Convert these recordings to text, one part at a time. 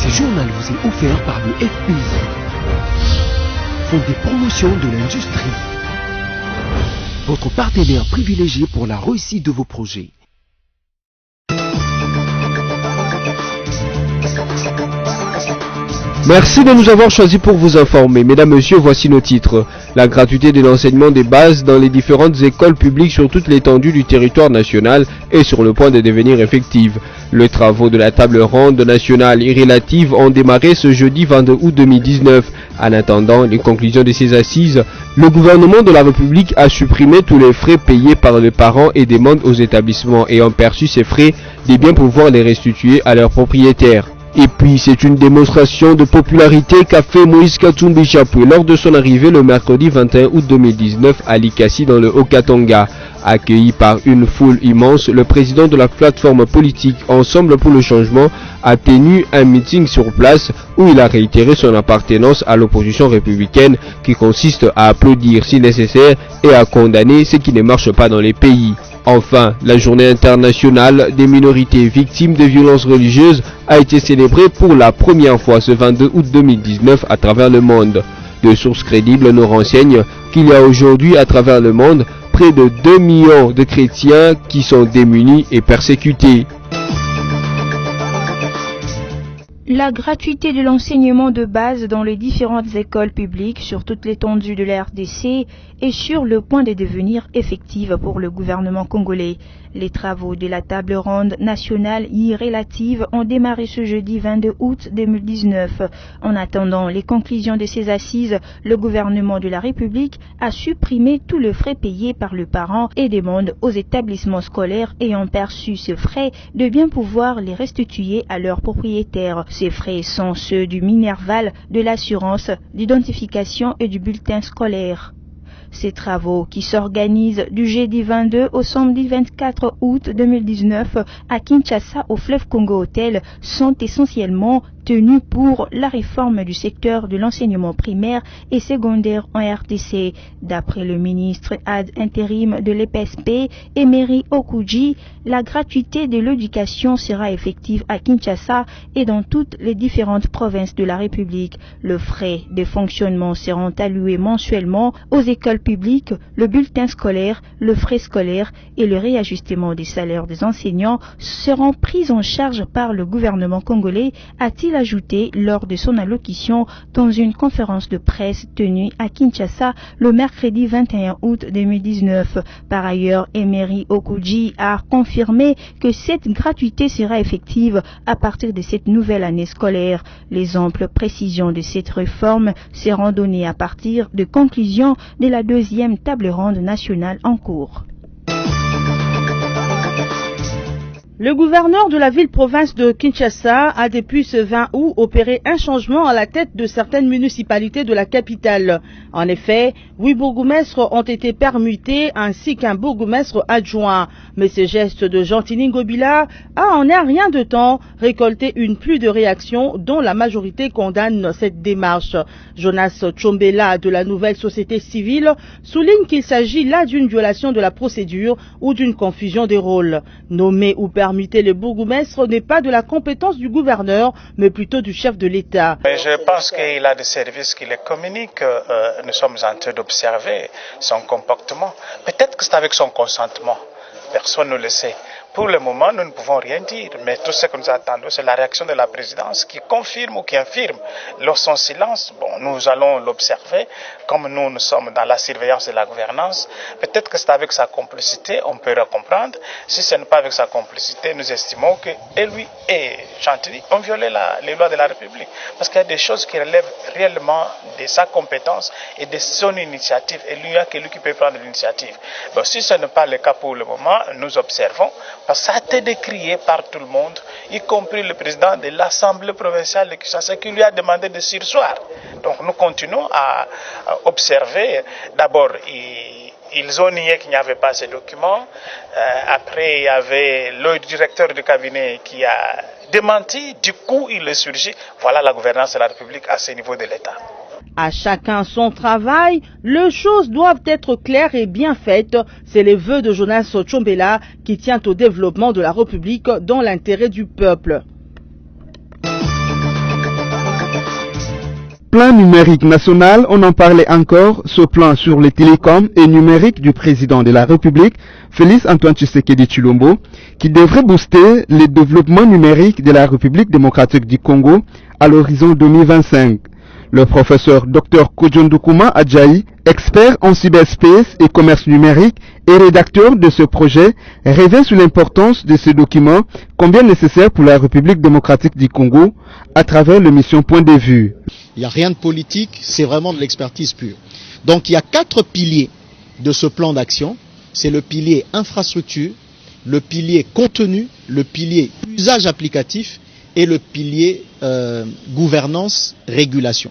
Ce journal vous est offert par le FPI, Fonds de promotion de l'industrie, votre partenaire privilégié pour la réussite de vos projets. Merci de nous avoir choisis pour vous informer. Mesdames, Messieurs, voici nos titres. La gratuité de l'enseignement des bases dans les différentes écoles publiques sur toute l'étendue du territoire national est sur le point de devenir effective. Les travaux de la table ronde nationale et relative ont démarré ce jeudi 22 août 2019. En attendant les conclusions de ces assises, le gouvernement de la République a supprimé tous les frais payés par les parents et demande aux établissements ayant perçu ces frais de bien pouvoir les restituer à leurs propriétaires. Et puis, c'est une démonstration de popularité qu'a fait Moïse Katumbi Chapwe lors de son arrivée le mercredi 21 août 2019 à Likasi dans le Haut-Katanga. Accueilli par une foule immense, le président de la plateforme politique Ensemble pour le changement a tenu un meeting sur place où il a réitéré son appartenance à l'opposition républicaine qui consiste à applaudir si nécessaire et à condamner ce qui ne marche pas dans les pays. Enfin, la journée internationale des minorités victimes de violences religieuses a été célébrée pour la première fois ce 22 août 2019 à travers le monde. De sources crédibles nous renseignent qu'il y a aujourd'hui à travers le monde près de 2 millions de chrétiens qui sont démunis et persécutés. La gratuité de l'enseignement de base dans les différentes écoles publiques sur toute l'étendue de la RDC est sur le point de devenir effective pour le gouvernement congolais. Les travaux de la table ronde nationale y relative ont démarré ce jeudi 22 août 2019. En attendant les conclusions de ces assises, le gouvernement de la République a supprimé tous les frais payés par le parent et demande aux établissements scolaires ayant perçu ces frais de bien pouvoir les restituer à leurs propriétaires. Ces frais sont ceux du Minerval, de l'assurance, d'identification et du bulletin scolaire. Ces travaux, qui s'organisent du jeudi 22 au samedi 24 août 2019 à Kinshasa au Fleuve Congo Hotel, sont essentiellement tenus pour la réforme du secteur de l'enseignement primaire et secondaire en RDC. D'après le ministre ad intérim de l'EPSP, Emery Okudji, la gratuité de l'éducation sera effective à Kinshasa et dans toutes les différentes provinces de la République. Le frais de fonctionnement seront alloués mensuellement aux écoles publiques, le bulletin scolaire, le frais scolaire et le réajustement des salaires des enseignants seront pris en charge par le gouvernement congolais, a-t-il ajouté lors de son allocution dans une conférence de presse tenue à Kinshasa le mercredi 21 août 2019. Par ailleurs, Emery Okudji a confirmé que cette gratuité sera effective à partir de cette nouvelle année scolaire. Les amples précisions de cette réforme seront données à partir de conclusions de la deuxième table ronde nationale en cours. Le gouverneur de la ville-province de Kinshasa a depuis ce 20 août opéré un changement à la tête de certaines municipalités de la capitale. En effet, 8 bourgmestres ont été permutés ainsi qu'un bourgmestre adjoint. Mais ce geste de Gentini Ngobila a en un rien de temps récolté une pluie de réactions dont la majorité condamne cette démarche. Jonas Tchombela de la nouvelle société civile souligne qu'il s'agit là d'une violation de la procédure ou d'une confusion des rôles. Nommé ou permuter le bourgmestre n'est pas de la compétence du gouverneur, mais plutôt du chef de l'État. Je pense qu'il a des services qui le communiquent. Nous sommes en train d'observer son comportement. Peut-être que c'est avec son consentement. Personne ne le sait. Pour le moment, nous ne pouvons rien dire, mais tout ce que nous attendons, c'est la réaction de la présidence qui confirme ou qui infirme. Son silence, nous allons l'observer, comme nous sommes dans la surveillance de la gouvernance. Peut-être que c'est avec sa complicité, on peut le comprendre. Si ce n'est pas avec sa complicité, nous estimons que lui et Chantilly ont violé les lois de la République. Parce qu'il y a des choses qui relèvent réellement de sa compétence et de son initiative. Et il n'y a que lui qui peut prendre l'initiative. Si ce n'est pas le cas pour le moment, nous observons. Parce que ça a été décrié par tout le monde, y compris le président de l'Assemblée provinciale de Kinshasa qui lui a demandé de surseoir. Donc nous continuons à observer. D'abord, ils ont nié qu'il n'y avait pas ces documents. Après, il y avait le directeur du cabinet qui a démenti. Du coup, il est surgi. Voilà la gouvernance de la République à ce niveau de l'État. À chacun son travail, les choses doivent être claires et bien faites. C'est le vœu de Jonas Tchombela qui tient au développement de la République dans l'intérêt du peuple. plan numérique national, on en parlait encore, ce plan sur les télécoms et numérique du président de la République, Félix Antoine Tshisekedi Tshilombo, qui devrait booster le développement numérique de la République démocratique du Congo à l'horizon 2025. Le professeur Dr Kojondukuma Adjaï, expert en cyberspace et commerce numérique et rédacteur de ce projet, revient sur l'importance de ce document, combien nécessaire pour la République démocratique du Congo, à travers l'émission Point de vue. Il n'y a rien de politique, c'est vraiment de l'expertise pure. Donc il y a 4 piliers de ce plan d'action. C'est le pilier infrastructure, le pilier contenu, le pilier usage applicatif et le pilier gouvernance, régulation.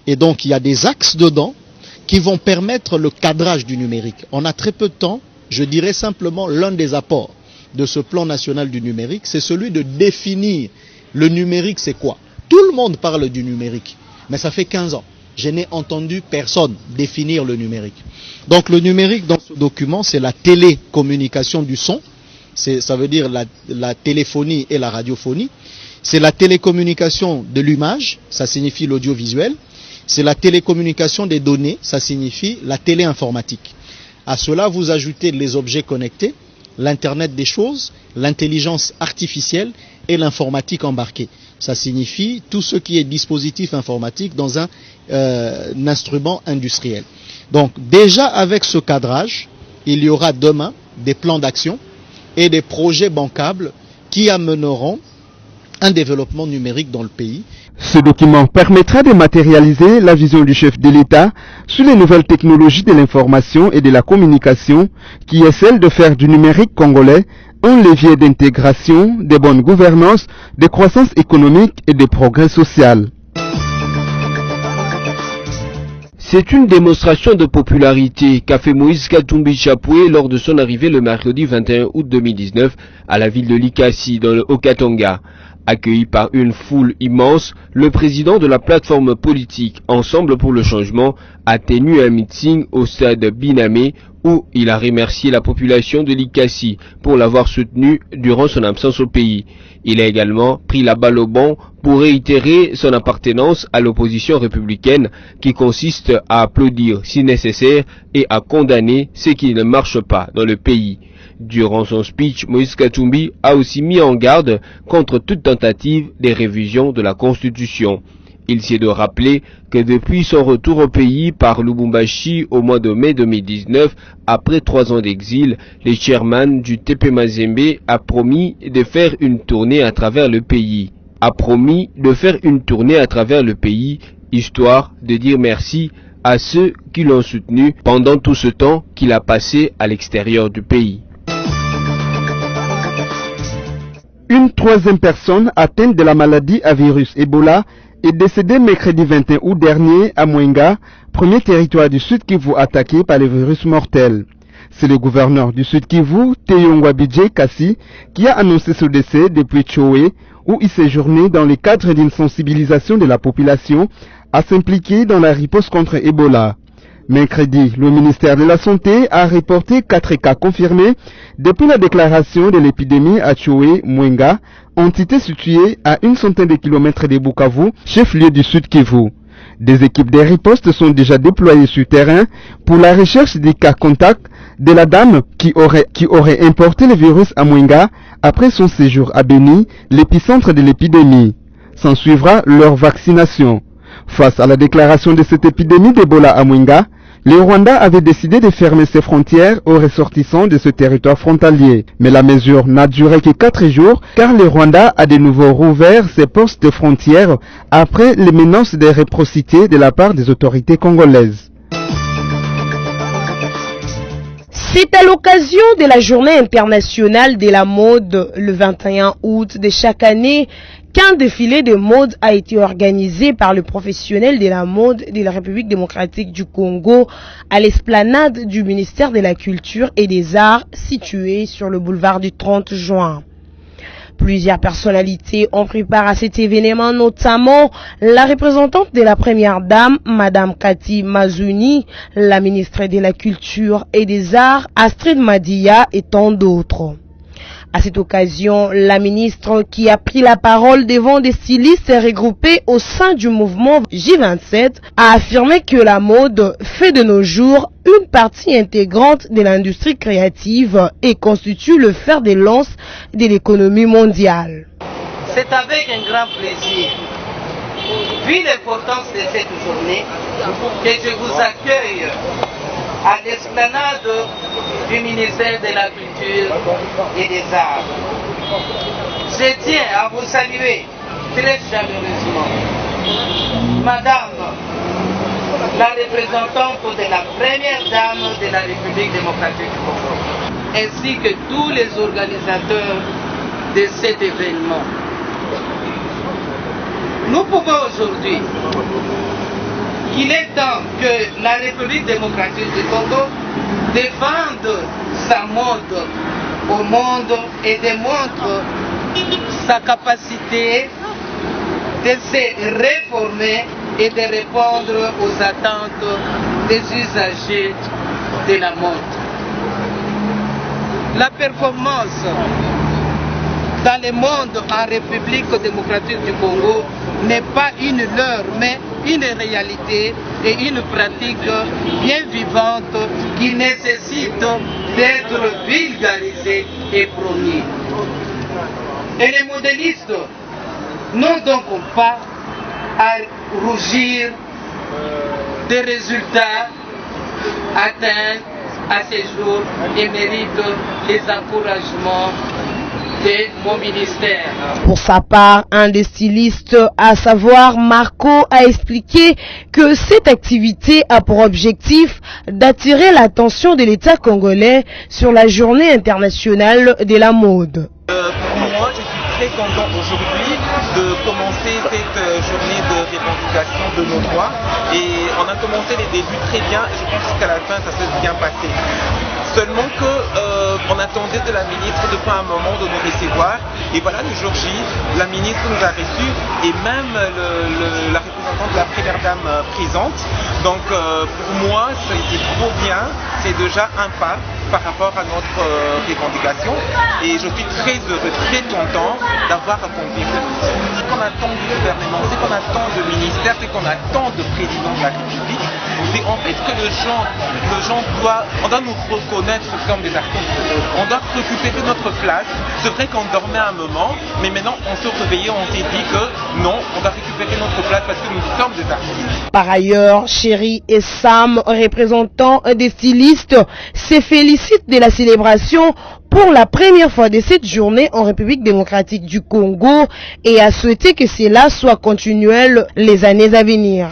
Et donc il y a des axes dedans qui vont permettre le cadrage du numérique. On a très peu de temps, je dirais simplement l'un des apports de ce plan national du numérique, c'est celui de définir le numérique c'est quoi. Tout le monde parle du numérique, mais ça fait 15 ans. Je n'ai entendu personne définir le numérique. Donc le numérique dans ce document, c'est la télécommunication du son, ça veut dire la téléphonie et la radiophonie. C'est la télécommunication de l'image, ça signifie l'audiovisuel. C'est la télécommunication des données, ça signifie la téléinformatique. À cela, vous ajoutez les objets connectés, l'Internet des choses, l'intelligence artificielle et l'informatique embarquée. Ça signifie tout ce qui est dispositif informatique dans un instrument industriel. Donc déjà avec ce cadrage, il y aura demain des plans d'action et des projets bancables qui amèneront un développement numérique dans le pays. Ce document permettra de matérialiser la vision du chef de l'État sur les nouvelles technologies de l'information et de la communication, qui est celle de faire du numérique congolais un levier d'intégration, de bonne gouvernance, de croissance économique et de progrès social. C'est une démonstration de popularité qu'a fait Moïse Katumbi Chapoué lors de son arrivée le mercredi 21 août 2019 à la ville de Likasi dans le Haut-Katanga. Accueilli par une foule immense, le président de la plateforme politique Ensemble pour le changement a tenu un meeting au stade Binamé où il a remercié la population de Likasi pour l'avoir soutenu durant son absence au pays. Il a également pris la balle au bond pour réitérer son appartenance à l'opposition républicaine qui consiste à applaudir si nécessaire et à condamner ce qui ne marche pas dans le pays. Durant son speech, Moïse Katumbi a aussi mis en garde contre toute tentative de révision de la Constitution. Il s'est de rappeler que depuis son retour au pays par Lubumbashi au mois de mai 2019, après 3 ans d'exil, le chairman du TP Mazembe a promis de faire une tournée à travers le pays. Histoire de dire merci à ceux qui l'ont soutenu pendant tout ce temps qu'il a passé à l'extérieur du pays. Une 3e personne atteinte de la maladie à virus Ebola est décédée mercredi 21 août dernier à Mwenga, premier territoire du Sud Kivu attaqué par le virus mortel. C'est le gouverneur du Sud Kivu, Teyongwa Bidje Kassi, qui a annoncé ce décès depuis Tchoé, où il séjournait dans le cadre d'une sensibilisation de la population à s'impliquer dans la riposte contre Ebola. Mercredi, le ministère de la Santé a reporté 4 cas confirmés depuis la déclaration de l'épidémie à Tchoé, Mwenga, entité située à une centaine de kilomètres de Bukavu, chef-lieu du Sud Kivu. Des équipes de riposte sont déjà déployées sur terrain pour la recherche des cas contacts de la dame qui aurait importé le virus à Mwenga après son séjour à Beni, l'épicentre de l'épidémie. S'en suivra leur vaccination. Face à la déclaration de cette épidémie d'Ebola à Mwenga, le Rwanda avait décidé de fermer ses frontières aux ressortissants de ce territoire frontalier. Mais la mesure n'a duré que 4 jours car le Rwanda a de nouveau rouvert ses postes de frontières après les menaces de réciprocité de la part des autorités congolaises. C'est à l'occasion de la journée internationale de la mode le 21 août de chaque année qu'un défilé de mode a été organisé par le professionnel de la mode de la République démocratique du Congo à l'esplanade du ministère de la Culture et des Arts située sur le boulevard du 30 juin. Plusieurs personnalités ont pris part à cet événement, notamment la représentante de la première dame, Madame Cathy Mazouni, la ministre de la Culture et des Arts, Astrid Madia et tant d'autres. À cette occasion, la ministre qui a pris la parole devant des stylistes regroupés au sein du mouvement J27 a affirmé que la mode fait de nos jours une partie intégrante de l'industrie créative et constitue le fer de lance de l'économie mondiale. C'est avec un grand plaisir, vu l'importance de cette journée, que je vous accueille à l'esplanade du ministère de la Culture et des Arts. Je tiens à vous saluer très chaleureusement, Madame la représentante de la première dame de la République démocratique du Congo, ainsi que tous les organisateurs de cet événement. Nous pouvons aujourd'hui qu'il est temps que la République démocratique du Congo défende sa mode au monde et démontre sa capacité de se réformer et de répondre aux attentes des usagers de la mode. La performance dans le monde en République démocratique du Congo n'est pas une leurre, mais une réalité et une pratique bien vivante qui nécessite d'être vulgarisée et promise. Et les modélistes n'ont donc pas à rougir des résultats atteints à ces jours et méritent les encouragements de mon ministère. Pour sa part, un des stylistes, à savoir Marco, a expliqué que cette activité a pour objectif d'attirer l'attention de l'État congolais sur la journée internationale de la mode. Pour moi, je suis très content aujourd'hui de commencer cette journée de revendication de nos droits. Et on a commencé les débuts très bien et je pense qu'à la fin ça s'est bien passé. Seulement qu'on attendait de la ministre depuis un moment de nous recevoir. Et voilà, le jour J, la ministre nous a reçus et même la représentante de la première dame présente. Donc pour moi, c'est trop bien. C'est déjà un pas par rapport à notre revendication. Et je suis très heureux, très content d'avoir accompli cette mission. Ce qu'on attend du gouvernement, ce qu'on attend du ministère, ce qu'on attend du président de la République, c'est en fait que on doit nous reconnaître comme des artistes. On doit récupérer notre place. C'est vrai qu'on dormait un moment, mais maintenant on s'est réveillé, on s'est dit que non, on doit récupérer notre place parce que nous sommes des artistes. Par ailleurs, Chéri et Sam, représentants des stylistes, se félicitent de la célébration pour la première fois de cette journée en République démocratique du Congo et a souhaité que cela soit continuel les années à venir.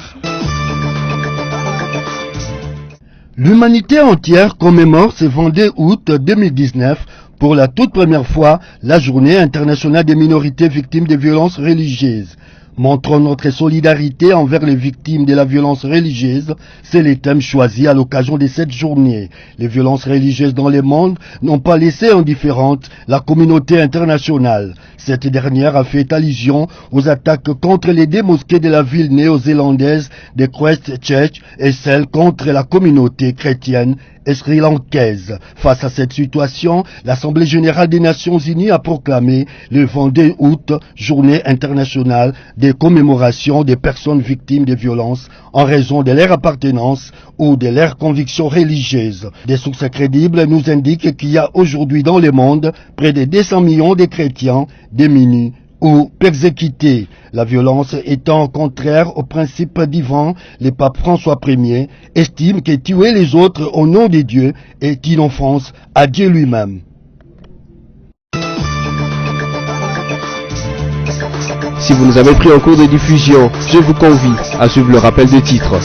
L'humanité entière commémore ce 22 août 2019 pour la toute première fois la journée internationale des minorités victimes de violences religieuses. Montrons notre solidarité envers les victimes de la violence religieuse, c'est le thème choisi à l'occasion de cette journée. Les violences religieuses dans le monde n'ont pas laissé indifférente la communauté internationale. Cette dernière a fait allusion aux attaques contre les deux mosquées de la ville néo-zélandaise de Christchurch et celles contre la communauté chrétienne et sri-lankaise. Face à cette situation, l'Assemblée générale des Nations unies a proclamé le 22 août journée internationale de commémoration des personnes victimes de violences en raison de leur appartenance ou de leurs convictions religieuses. Des sources crédibles nous indiquent qu'il y a aujourd'hui dans le monde près de 200 millions de chrétiens démunis ou persécutés. La violence étant contraire au principe divin, le pape François Ier estime que tuer les autres au nom de Dieu est une offense à Dieu lui-même. Si vous nous avez pris en cours de diffusion, je vous convie à suivre le rappel des titres.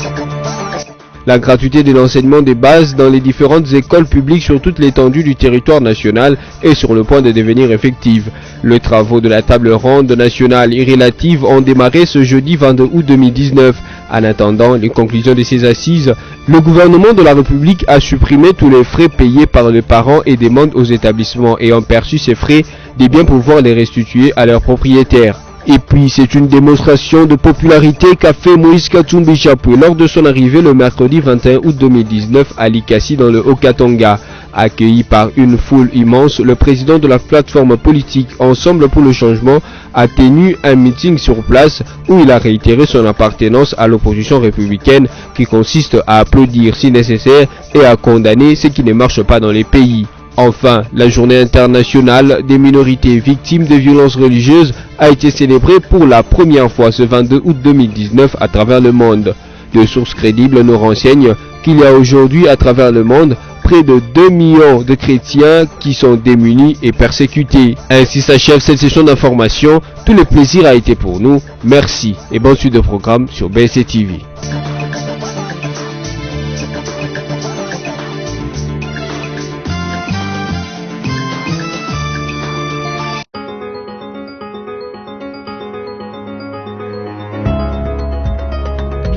La gratuité de l'enseignement des bases dans les différentes écoles publiques sur toute l'étendue du territoire national est sur le point de devenir effective. Les travaux de la table ronde nationale et relative ont démarré ce jeudi 22 août 2019. En attendant les conclusions de ces assises, le gouvernement de la République a supprimé tous les frais payés par les parents et demande aux établissements ayant perçu ces frais de bien pouvoir les restituer à leurs propriétaires. Et puis, c'est une démonstration de popularité qu'a fait Moïse Katumbi Chapoué lors de son arrivée le mercredi 21 août 2019 à Likasi dans le Haut-Katanga. Accueilli par une foule immense, le président de la plateforme politique Ensemble pour le changement a tenu un meeting sur place où il a réitéré son appartenance à l'opposition républicaine qui consiste à applaudir si nécessaire et à condamner ce qui ne marche pas dans les pays. Enfin, la journée internationale des minorités victimes de violences religieuses a été célébrée pour la première fois ce 22 août 2019 à travers le monde. Des sources crédibles nous renseignent qu'il y a aujourd'hui à travers le monde près de 2 millions de chrétiens qui sont démunis et persécutés. Ainsi s'achève cette session d'information. Tout le plaisir a été pour nous. Merci et bonne suite de programme sur BSC TV.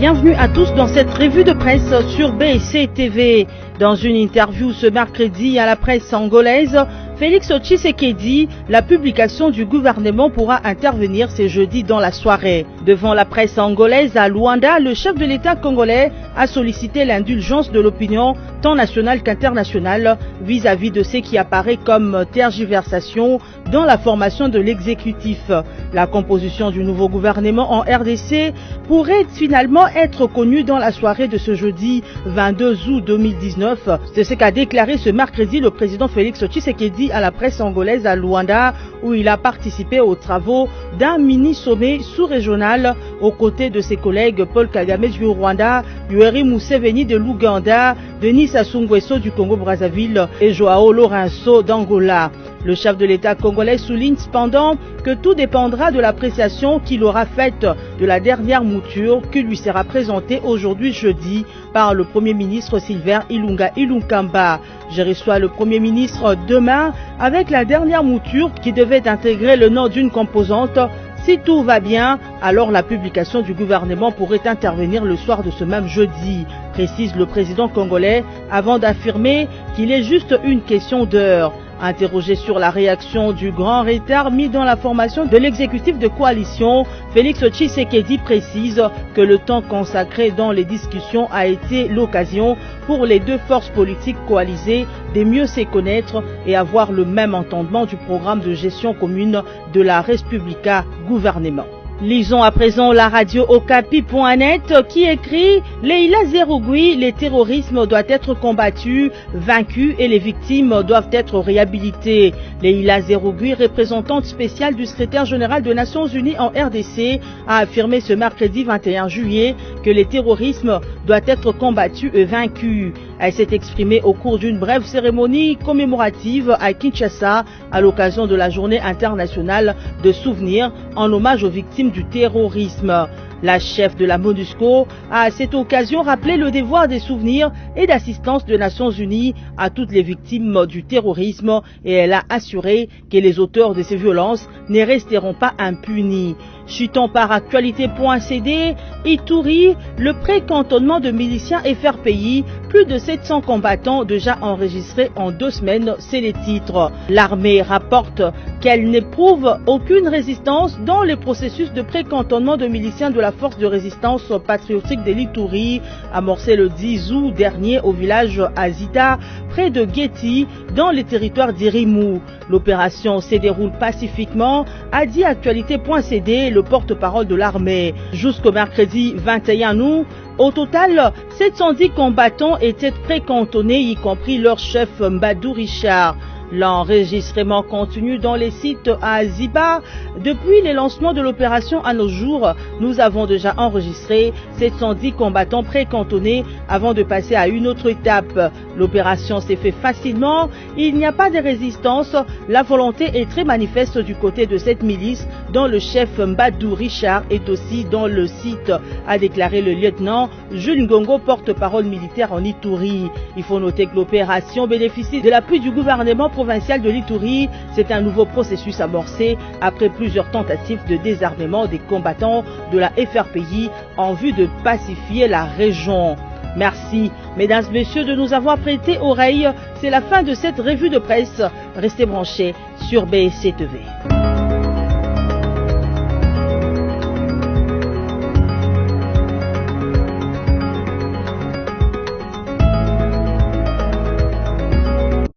Bienvenue à tous dans cette revue de presse sur BSC TV. Dans une interview ce mercredi à la presse angolaise, Félix Tshisekedi, la publication du gouvernement pourra intervenir ce jeudi dans la soirée. Devant la presse angolaise à Luanda, le chef de l'État congolais a sollicité l'indulgence de l'opinion tant nationale qu'internationale vis-à-vis de ce qui apparaît comme tergiversation dans la formation de l'exécutif. La composition du nouveau gouvernement en RDC pourrait finalement être connue dans la soirée de ce jeudi 22 août 2019. C'est ce qu'a déclaré ce mercredi le président Félix Tshisekedi à la presse angolaise à Luanda, où il a participé aux travaux d'un mini-sommet sous-régional aux côtés de ses collègues Paul Kagame du Rwanda, Yoweri Museveni de l'Ouganda, Denis Sassou Nguesso du Congo-Brazzaville et Joao Lourenço d'Angola. Le chef de l'État congolais souligne cependant que tout dépendra de l'appréciation qu'il aura faite de la dernière mouture qui lui sera présentée aujourd'hui jeudi par le Premier ministre Sylvain Ilunga Ilunkamba. Je reçois le Premier ministre demain avec la dernière mouture qui devait intégrer le nom d'une composante. Si tout va bien, alors la publication du gouvernement pourrait intervenir le soir de ce même jeudi, précise le président congolais, avant d'affirmer qu'il est juste une question d'heure. Interrogé sur la réaction du grand retard mis dans la formation de l'exécutif de coalition, Félix Tshisekedi précise que le temps consacré dans les discussions a été l'occasion pour les deux forces politiques coalisées de mieux se connaître et avoir le même entendement du programme de gestion commune de la Respublica gouvernement. Lisons à présent la radio Okapi.net qui écrit « Leila Zerougui, le terrorisme doit être combattu, vaincu et les victimes doivent être réhabilitées ». Leila Zerougui, représentante spéciale du secrétaire général des Nations Unies en RDC, a affirmé ce mercredi 21 juillet que le terrorisme doit être combattu et vaincu. Elle s'est exprimée au cours d'une brève cérémonie commémorative à Kinshasa à l'occasion de la journée internationale de souvenir en hommage aux victimes du terrorisme. La chef de la MONUSCO a à cette occasion rappelé le devoir des souvenirs et d'assistance des Nations Unies à toutes les victimes du terrorisme et elle a assuré que les auteurs de ces violences ne resteront pas impunis. Chutant par actualité.cd, Ituri, le pré-cantonnement de miliciens FRPI, plus de 700 combattants déjà enregistrés en 2 semaines, c'est les titres. L'armée rapporte qu'elle n'éprouve aucune résistance dans les processus de pré-cantonnement de miliciens de la force de résistance patriotique de l'Ituri, amorcé le 10 août dernier au village Azita, près de Gueti, dans les territoires d'Irimou. L'opération se déroule pacifiquement, a dit actualité.cd, le porte-parole de l'armée. Jusqu'au mercredi 21 août, au total, 710 combattants étaient précantonnés, y compris leur chef Mbadou Richard. L'enregistrement continue dans les sites à Ziba. Depuis le lancement de l'opération à nos jours, nous avons déjà enregistré 710 combattants précantonnés avant de passer à une autre étape. L'opération s'est faite facilement, il n'y a pas de résistance, la volonté est très manifeste du côté de cette milice dont le chef Mbadou Richard est aussi dans le site, a déclaré le lieutenant Jules Ngongo, porte-parole militaire en Ituri. Il faut noter que l'opération bénéficie de l'appui du gouvernement provincial de l'Ituri. C'est un nouveau processus amorcé après plusieurs tentatives de désarmement des combattants de la FRPI en vue de pacifier la région. Merci, mesdames et messieurs, de nous avoir prêté oreille. C'est la fin de cette revue de presse. Restez branchés sur BSC TV.